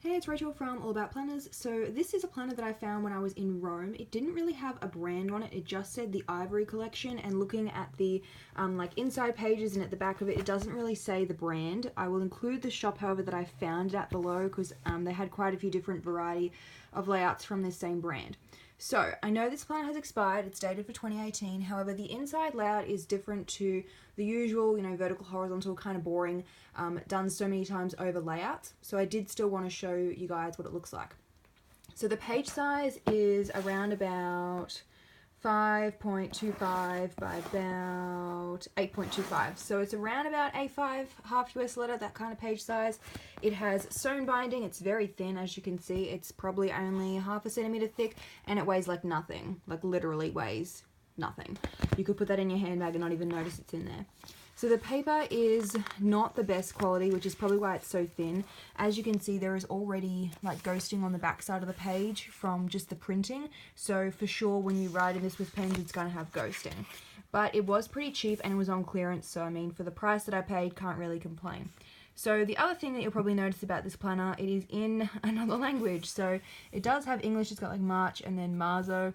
Hey, it's Rachel from All About Planners. So this is a planner that I found when I was in Rome. It didn't really have a brand on it. It just said the Ivory Collection, and looking at the inside pages and at the back of it, it doesn't really say the brand. I will include the shop, however, that I found at below because they had quite a few different variety of layouts from this same brand. So, I know this planner has expired, it's dated for 2018, however the inside layout is different to the usual, vertical, horizontal, kind of boring, done so many times over layouts. So I did still want to show you guys what it looks like. So the page size is around about 5.25 by about 8.25. So it's around about A5, half US letter, that kind of page size. It has sewn binding. It's very thin, as you can see. It's probably only half a centimeter thick, and it weighs like nothing, like literally weighs nothing. You could put that in your handbag and not even notice it's in there. So the paper is not the best quality, which is probably why it's so thin. As you can see, there is already like ghosting on the back side of the page from just the printing. So for sure, when you write in this with pens, it's going to have ghosting. But it was pretty cheap and it was on clearance. So I mean, for the price that I paid, can't really complain. So the other thing that you'll probably notice about this planner, it is in another language. So it does have English. It's got like March and then Marzo.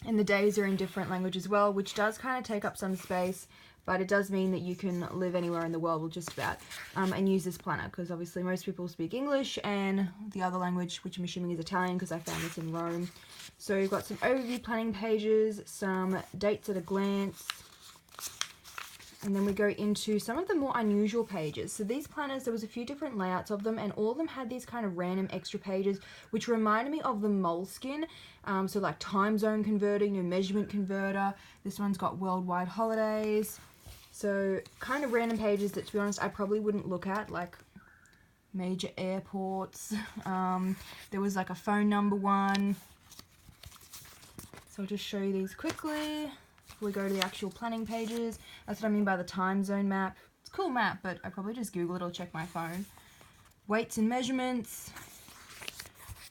And the days are in different language as well, which does kind of take up some space. But it does mean that you can live anywhere in the world, or just about, and use this planner, because obviously most people speak English, and the other language, which I'm assuming is Italian, because I found this in Rome. So you've got some overview planning pages, some dates at a glance, and then we go into some of the more unusual pages. So these planners, there was a few different layouts of them, and all of them had these kind of random extra pages, which reminded me of the Moleskine. So like time zone converting, measurement converter. This one's got worldwide holidays. So kind of random pages that, to be honest, I probably wouldn't look at, like major airports. There was like a phone number one. So I'll just show you these quickly before we go to the actual planning pages. That's what I mean by the time zone map. It's a cool map, but I probably just Google it or check my phone. Weights and measurements.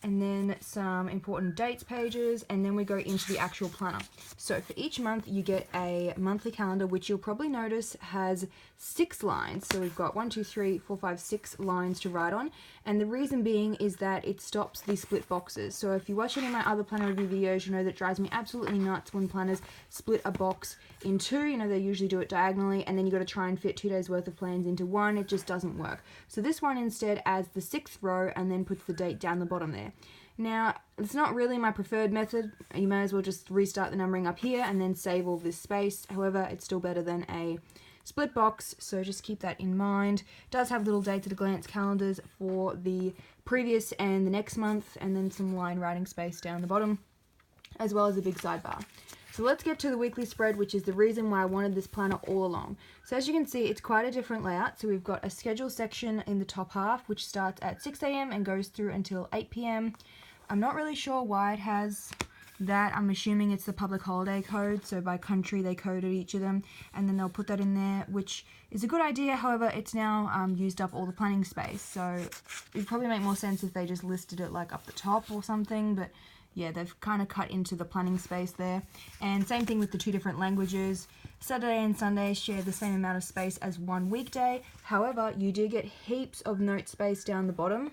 And then some important dates pages, and then we go into the actual planner. So for each month you get a monthly calendar, which you'll probably notice has 6 lines. So we've got 1, 2, 3, 4, 5, 6 lines to write on, and the reason being is that it stops the split boxes. So if you watch any of my other planner review videos, you know that it drives me absolutely nuts when planners split a box in 2. They usually do it diagonally, and then you got to try and fit 2 days worth of plans into one. It just doesn't work. So this one instead adds the 6th row and then puts the date down the bottom there. Now, it's not really my preferred method. You may as well just restart the numbering up here and then save all this space. However, it's still better than a split box, so just keep that in mind. It does have little dates at a glance calendars for the previous and the next month, and then some line writing space down the bottom, as well as a big sidebar. So let's get to the weekly spread, which is the reason why I wanted this planner all along. So as you can see, it's quite a different layout. So we've got a schedule section in the top half, which starts at 6 AM and goes through until 8 PM. I'm not really sure why it has that. I'm assuming it's the public holiday code, so by country they coded each of them, and then they'll put that in there, which is a good idea. However, it's now used up all the planning space, so it'd probably make more sense if they just listed it like up the top or something, but yeah, they've kind of cut into the planning space there. And same thing with the 2 different languages. Saturday and Sunday share the same amount of space as one weekday. However, you do get heaps of note space down the bottom.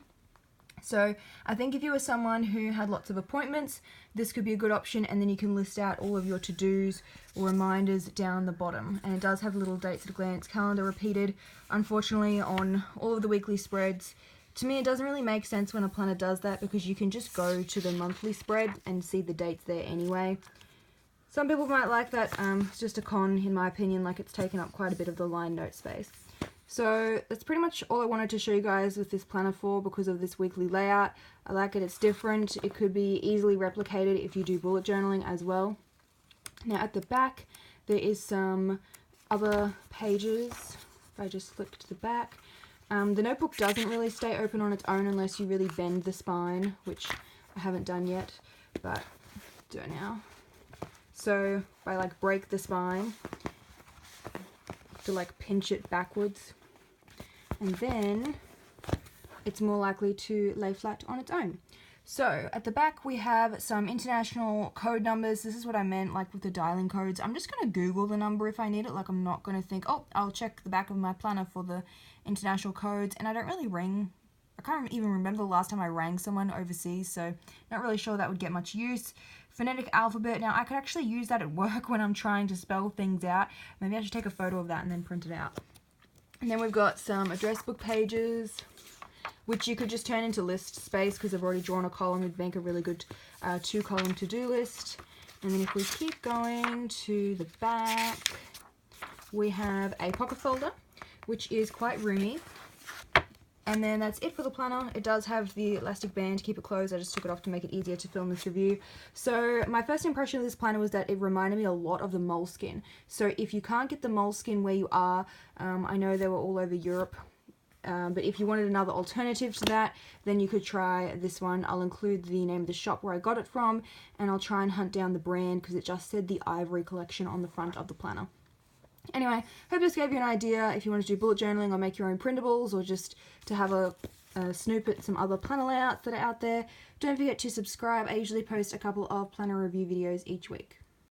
So I think if you were someone who had lots of appointments, this could be a good option, and then you can list out all of your to-dos or reminders down the bottom. And it does have little dates at a glance calendar repeated. Unfortunately, on all of the weekly spreads, to me it doesn't really make sense when a planner does that, because you can just go to the monthly spread and see the dates there anyway. Some people might like that. It's just a con in my opinion, like it's taken up quite a bit of the line note space. So that's pretty much all I wanted to show you guys with this planner for, because of this weekly layout. I like it, it's different. It could be easily replicated if you do bullet journaling as well. Now at the back, there is some other pages. If I just flick to the back. The notebook doesn't really stay open on its own unless you really bend the spine, which I haven't done yet, but do it now. So if I like break the spine, to like pinch it backwards, and then it's more likely to lay flat on its own. So at the back we have some international code numbers. This is what I meant like with the dialing codes. I'm just going to Google the number if I need it. Like I'm not going to think, oh, I'll check the back of my planner for the international codes, and I don't really ring I can't even remember the last time I rang someone overseas, so not really sure that would get much use. Phonetic alphabet. Now, I could actually use that at work when I'm trying to spell things out. Maybe I should take a photo of that and then print it out. And then we've got some address book pages, which you could just turn into list space because I've already drawn a column. It'd make a really good 2-column to-do list. And then if we keep going to the back, we have a pocket folder, which is quite roomy. And then that's it for the planner. It does have the elastic band to keep it closed. I just took it off to make it easier to film this review. So my first impression of this planner was that it reminded me a lot of the Moleskine. So if you can't get the Moleskine where you are, I know they were all over Europe, but if you wanted another alternative to that, then you could try this one. I'll include the name of the shop where I got it from, and I'll try and hunt down the brand because it just said the Ivory Collection on the front of the planner. Anyway, hope this gave you an idea if you want to do bullet journaling or make your own printables, or just to have a snoop at some other planner layouts that are out there. Don't forget to subscribe. I usually post a couple of planner review videos each week.